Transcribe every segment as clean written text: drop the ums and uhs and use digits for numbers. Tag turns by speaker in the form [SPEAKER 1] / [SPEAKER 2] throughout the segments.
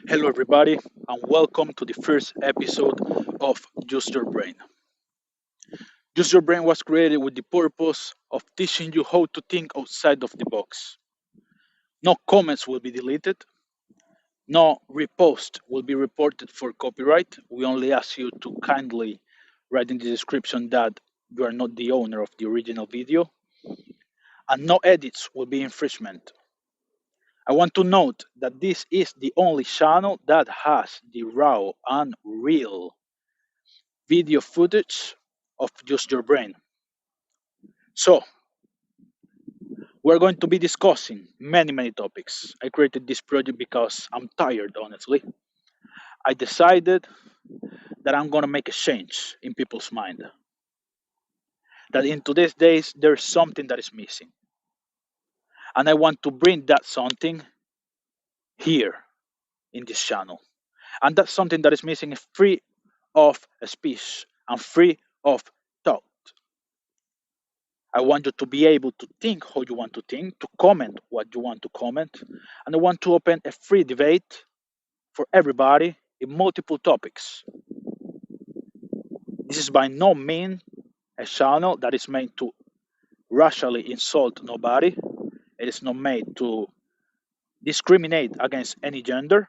[SPEAKER 1] Hello, everybody, and welcome to the first episode of Just Your Brain. Just Your Brain was created with the purpose of teaching you how to think outside of the box. No comments will be deleted, no repost will be reported for copyright. We only ask you to kindly write in the description that you are not the owner of the original video, and no edits will be infringement. I want to note that this is the only channel that has the raw and real video footage of Just Your Brain. So, we're going to be discussing many topics. I created this project because I'm tired, honestly. I decided that I'm going to make a change in people's mind. That in today's days, there's something that is missing. And I want to bring that something here in this channel. And that something that is missing is free of speech and free of thought. I want you to be able to think how you want to think, to comment what you want to comment, and I want to open a free debate for everybody in multiple topics. This is by no means a channel that is made to racially insult nobody. It is not made to discriminate against any gender,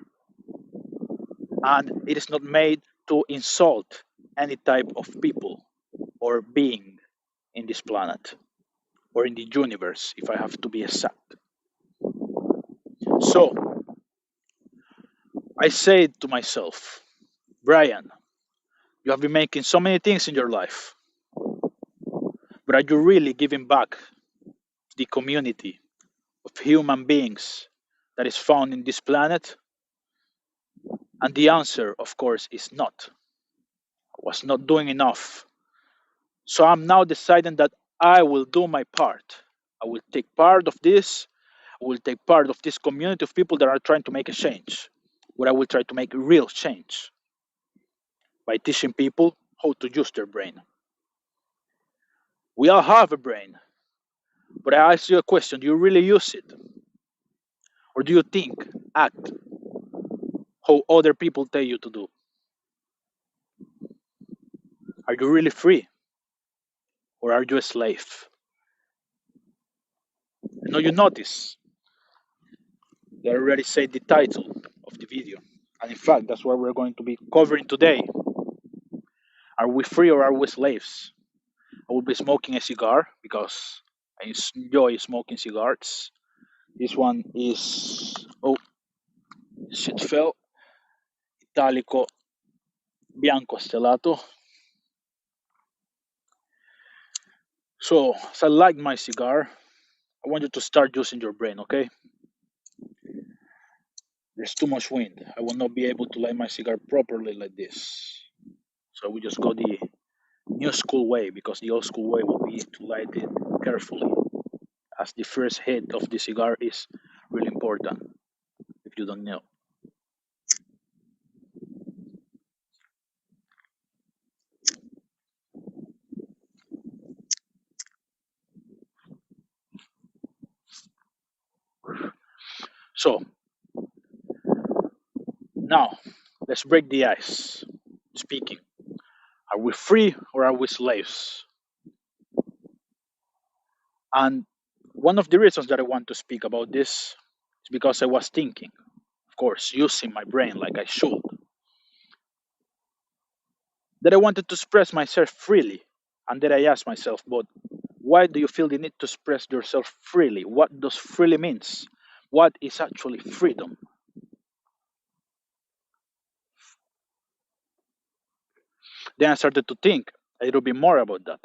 [SPEAKER 1] and it is not made to insult any type of people or being in this planet or in the universe, if I have to be exact. So, I say to myself, Brian, you have been making so many things in your life, but are you really giving back to the community of human beings that is found in this planet? And the answer, of course, is not. I was not doing enough. So I'm now deciding that I will do my part. I will take part of this. I will take part of this community of people that are trying to make a change, where I will try to make a real change by teaching people how to use their brain. We all have a brain, but I ask you a question: do you really use it? Or do you think, act how other people tell you to do? Are you really free? Or are you a slave? I know you notice that I already said the title of the video. And in fact, that's what we're going to be covering today. Are we free or are we slaves? I will be smoking a cigar because I enjoy smoking cigars. This one is, oh, shit fell, Italico Bianco Stellato. So, as I like my cigar, I want you to start using your brain, okay? There's too much wind. I will not be able to light my cigar properly like this. So we just go the new school way because the old school way will be to light it carefully, as the first hit of the cigar is really important if you don't know. So now let's break the ice. Speaking, are we free or are we slaves? And one of the reasons that I want to speak about this is because I was thinking, of course, using my brain like I should, that I wanted to express myself freely. And then I asked myself, but why do you feel the need to express yourself freely? What does freely means? What is actually freedom? Then I started to think a little bit more about that.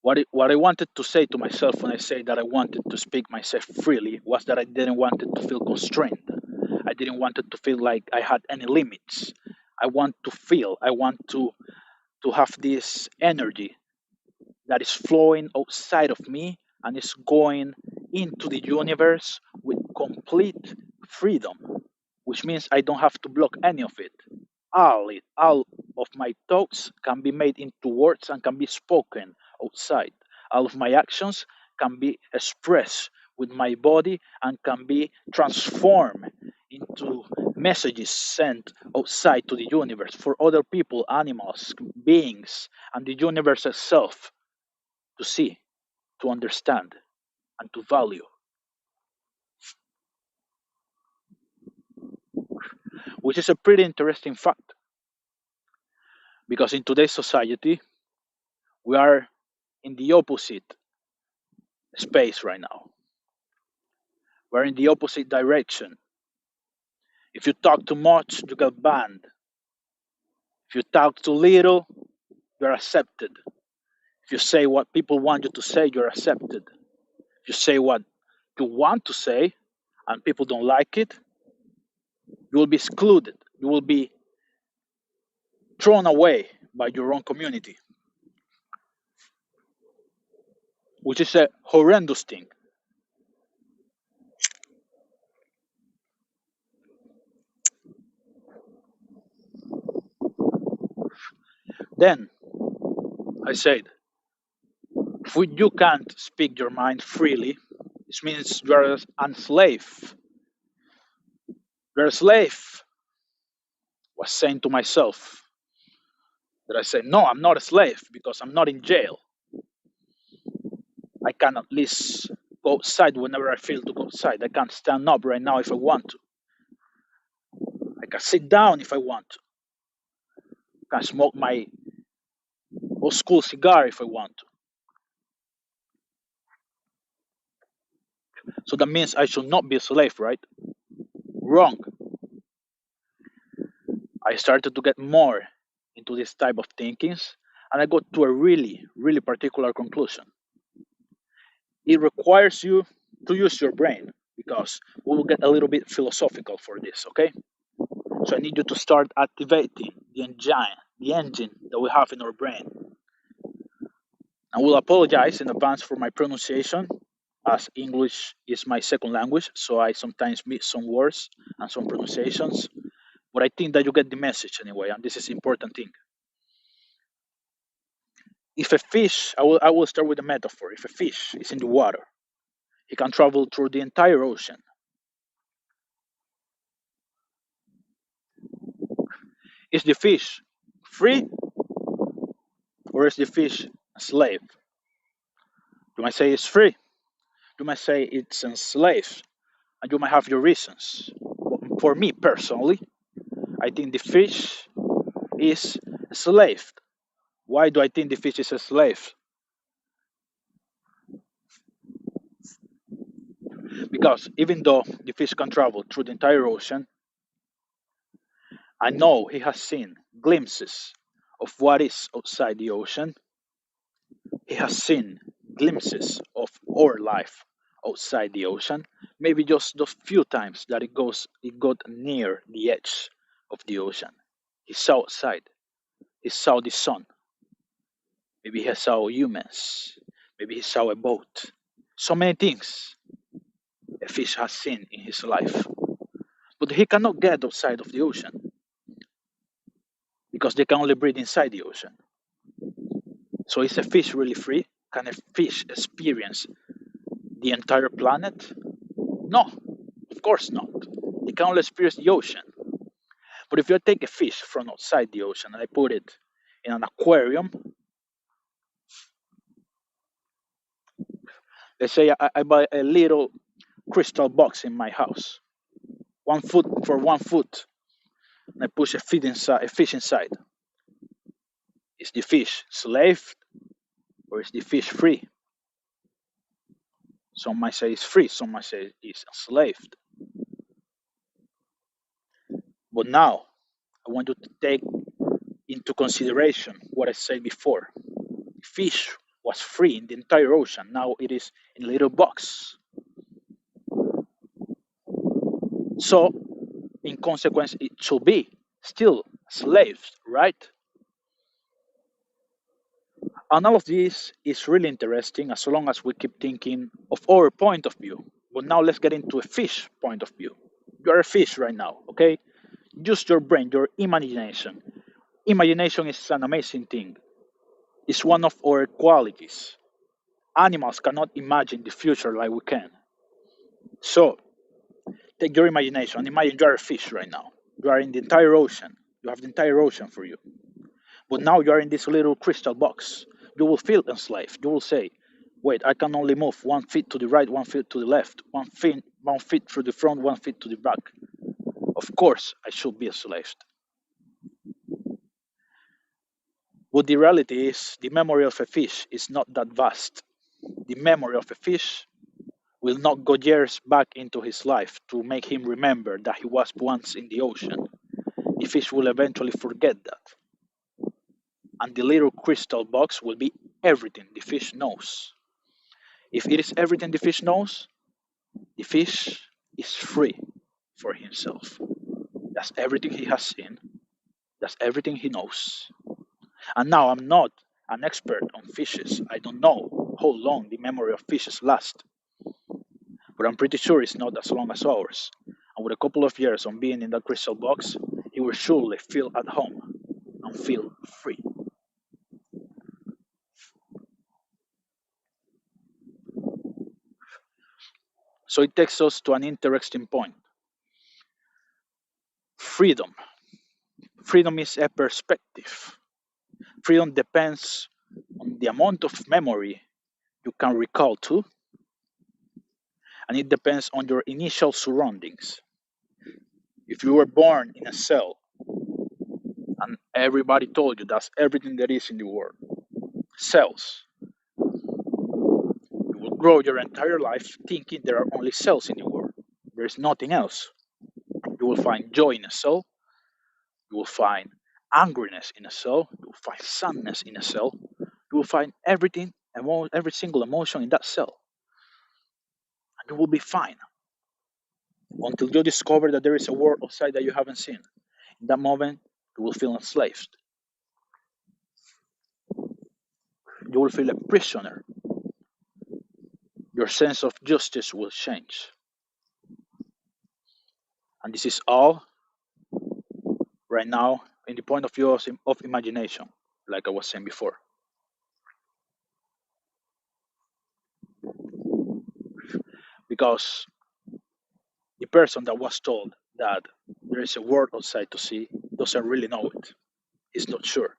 [SPEAKER 1] What I wanted to say to myself when I say that I wanted to speak myself freely was that I didn't want it to feel constrained. I didn't want it to feel like I had any limits. I want to have this energy that is flowing outside of me and is going into the universe with complete freedom, which means I don't have to block any of it. All of my thoughts can be made into words and can be spoken outside. All of my actions can be expressed with my body and can be transformed into messages sent outside to the universe for other people, animals, beings, and the universe itself to see, to understand, and to value. Which is a pretty interesting fact because in today's society, we are in the opposite space right now. We're in the opposite direction. If you talk too much, you get banned. If you talk too little, you're accepted. If you say what people want you to say, you're accepted. If you say what you want to say and people don't like it, you will be excluded. You will be thrown away by your own community, which is a horrendous thing. Then I said, if you can't speak your mind freely, this means you are a slave. You're a slave, was saying to myself. That I said, no, I'm not a slave because I'm not in jail. I can at least go outside whenever I feel to go outside. I can stand up right now if I want to. I can sit down if I want to. I can smoke my old school cigar if I want to. So that means I should not be a slave, right? Wrong. I started to get more into this type of thinkings and I got to a really, really particular conclusion. It requires you to use your brain because we will get a little bit philosophical for this, okay? So I need you to start activating the engine that we have in our brain. I will apologize in advance for my pronunciation, as English is my second language, so I sometimes miss some words and some pronunciations. But I think that you get the message anyway, and this is the important thing. If a fish, I will start with a metaphor. If a fish is in the water, he can travel through the entire ocean. Is the fish free or is the fish a slave? You might say it's free. You might say it's enslaved, and you might have your reasons. For me personally, I think the fish is enslaved. Why do I think the fish is a slave? Because even though the fish can travel through the entire ocean, I know he has seen glimpses of what is outside the ocean. He has seen glimpses of our life outside the ocean. Maybe just those few times that it got near the edge of the ocean. He saw outside. He saw the sun. Maybe he saw humans. Maybe he saw a boat. So many things a fish has seen in his life. But he cannot get outside of the ocean because they can only breathe inside the ocean. So is a fish really free? Can a fish experience the entire planet? No, of course not. They can only experience the ocean. But if you take a fish from outside the ocean and I put it in an aquarium, let's say I buy a little crystal box in my house, 1 foot for 1 foot, and I push a fish inside. Is the fish slave or is the fish free? Some might say it's free, some might say it's enslaved. But now I want you to take into consideration what I said before. Fish was free in the entire ocean. Now it is in a little box. So, in consequence, it should be still slaves, right? And all of this is really interesting as long as we keep thinking of our point of view. But now let's get into a fish point of view. You're a fish right now, okay? Use your brain, your imagination. Imagination is an amazing thing. It's one of our qualities. Animals cannot imagine the future like we can. So, take your imagination and imagine you are a fish right now. You are in the entire ocean. You have the entire ocean for you. But now you are in this little crystal box. You will feel enslaved. You will say, wait, I can only move 1 foot to the right, 1 foot to the left, 1 foot through the front, 1 foot to the back. Of course, I should be enslaved. But the reality is, the memory of a fish is not that vast. The memory of a fish will not go years back into his life to make him remember that he was once in the ocean. The fish will eventually forget that. And the little crystal box will be everything the fish knows. If it is everything the fish knows, the fish is free for himself. That's everything he has seen, that's everything he knows. And now I'm not an expert on fishes. I don't know how long the memory of fishes lasts, but I'm pretty sure it's not as long as ours. And with a couple of years on being in that crystal box, he will surely feel at home and feel free. So it takes us to an interesting point. Freedom. Freedom is a perspective. Freedom depends on the amount of memory you can recall to, and it depends on your initial surroundings. If you were born in a cell and everybody told you that's everything there is in the world, cells, you will grow your entire life thinking there are only cells in the world. There is nothing else. You will find joy in a cell, you will find angriness in a cell, you will find sadness in a cell, you will find everything, every single emotion in that cell, and you will be fine until you discover that there is a world outside that you haven't seen. In that moment, you will feel enslaved. You will feel a prisoner. Your sense of justice will change. And this is all right now in the point of view of imagination, like I was saying before. Because the person that was told that there is a world outside to see doesn't really know it. He's not sure.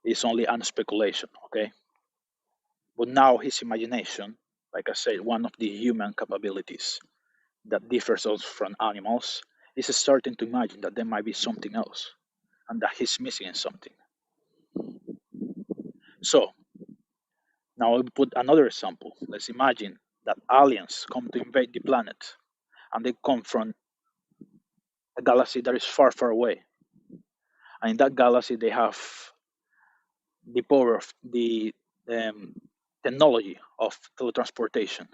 [SPEAKER 1] It's only an speculation, okay? But now his imagination, like I said, one of the human capabilities that differs us from animals, is starting to imagine that there might be something else and that he's missing something. So now I'll put another example. Let's imagine that aliens come to invade the planet and they come from a galaxy that is far, far away. And in that galaxy, they have the power of the um, technology of teletransportation.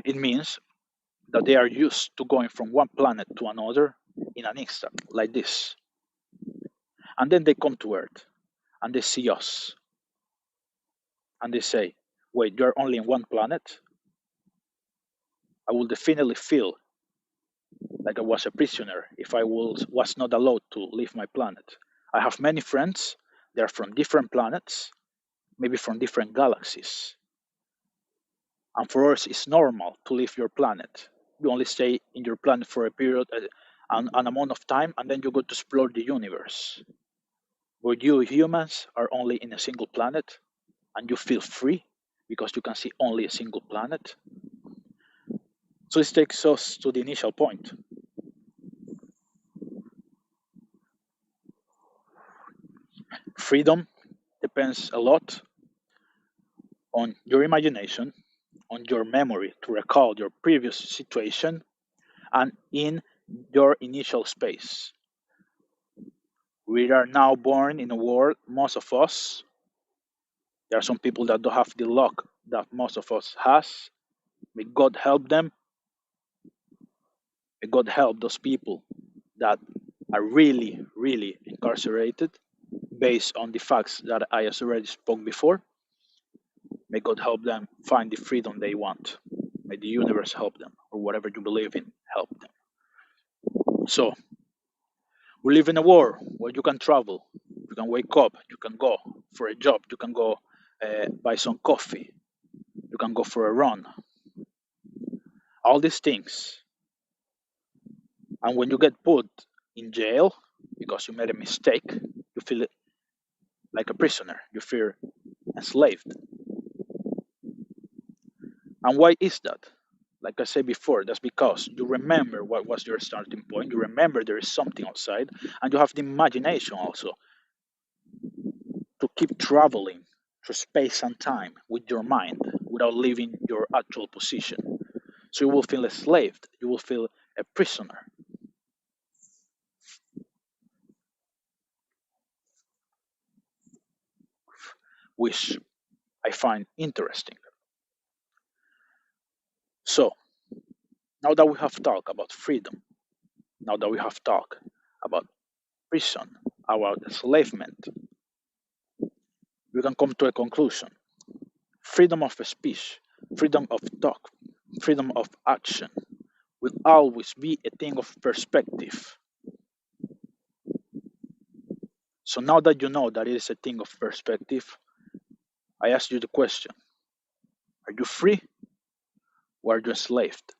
[SPEAKER 1] It means that they are used to going from one planet to another in an instant, like this. And then they come to Earth and they see us and they say, wait, you're only in one planet? I will definitely feel like I was a prisoner if was not allowed to leave my planet. I have many friends, they're from different planets, maybe from different galaxies. And for us, it's normal to leave your planet. You only stay in your planet for a period, an amount of time, and then you go to explore the universe. But you humans are only in a single planet, and you feel free because you can see only a single planet. So this takes us to the initial point. Freedom depends a lot on your imagination, on your memory to recall your previous situation, and in your initial space. We are now born in a world, most of us, there are some people that don't have the luck that most of us has. May God help them. May God help those people that are really, really incarcerated based on the facts that I has already spoke before. May God help them find the freedom they want. May the universe help them, or whatever you believe in, help them. So, we live in a world where you can travel. You can wake up, you can go for a job, you can go buy some coffee, you can go for a run. All these things. And when you get put in jail because you made a mistake, you feel like a prisoner, you feel enslaved. And why is that? Like I said before, that's because you remember what was your starting point, you remember there is something outside, and you have the imagination also to keep traveling through space and time with your mind without leaving your actual position. So you will feel enslaved, you will feel a prisoner, which I find interesting. So now that we have talked about freedom, now that we have talked about prison, about enslavement, we can come to a conclusion. Freedom of speech, freedom of talk, freedom of action will always be a thing of perspective. So now that you know that it is a thing of perspective, I ask you the question: are you free or are you enslaved?